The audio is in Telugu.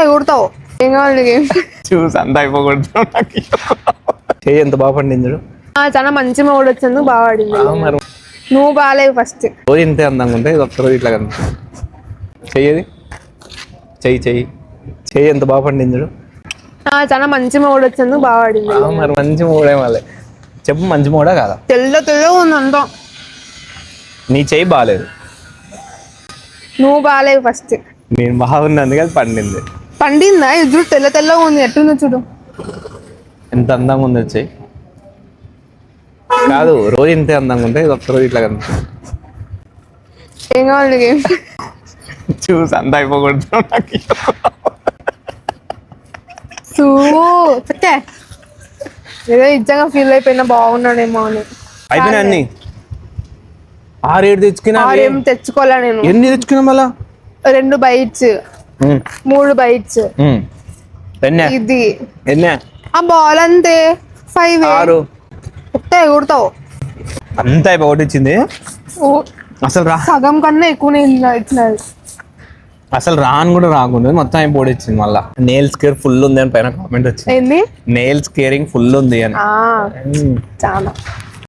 ఎగురుతావు. ఏం కావాలి నీకేం? చూసి అంత అయిపోకూడదు. చెయ్యి ఎంత బాగా పండింది. చాలా మంచి మూడు వచ్చింది, బాగా ఆడింది. మరి నువ్వు బాగాలేవు ఫస్ట్. రోజు ఇంతే అందంగా ఉంటే ఇది ఒక్కరోజు ఇట్లా కదా. చెయ్యది చెయ్యి చెయ్యి చెయ్యి ఎంత బాగా పండింది. చాలా మంచి మూడు వచ్చింది, బాగా ఆడింది. మరి మంచి మూడే మళ్ళీ చెప్పు, మంచి మూడా కాదా? తెల్లగా ఉంది అంతా. నీ చెయ్యి బాగాలేదు. నువ్వు బాగాలేవు ఫస్ట్. నేను బాగున్నాను కదా పండింది. పండిందా? ఎదురు తెల్లగా ఉంది, ఎట్టుందో చూడు. ఎంత అందంగా ఉంది చెయ్యి. కాదు రోజు ఇంతే అందంగా ఉంటే ఇది ఒక్కరోజు ఇట్లా కదా. ఏం కావాలి నీకేం? చూసి అంత అయిపోకూడదు. చెక్కే ఏదో ఇచ్చగా ఫీల్ అయిపోయినా బాగున్నాడేమో అని. అయిపోయినా అన్ని 6-7 తెచ్చుకున్నా. ఏం తెచ్చుకోలే నేను. ఎన్ని తెచ్చుకున్నా మళ్ళా? 2 బైట్స్, 3 బైట్స్. ఇది ఎన్నే ఆ బాల్ అంతే 5. 6 ఎగురుతావు. అంత అయిపోయి ఇచ్చింది. అసలు రా, సగం కన్నా ఎక్కువనే ఇచ్చినది. అసలు రాను కూడా రాకుండా మొత్తం అయిపోయి ఇచ్చింది. మళ్ళీ నెయిల్స్ కేర్ ఫుల్ ఉంది అని పైన కామెంట్ వచ్చింది. ఏంది? నెయిల్స్ కేరింగ్ ఫుల్ ఉంది అని. చాలా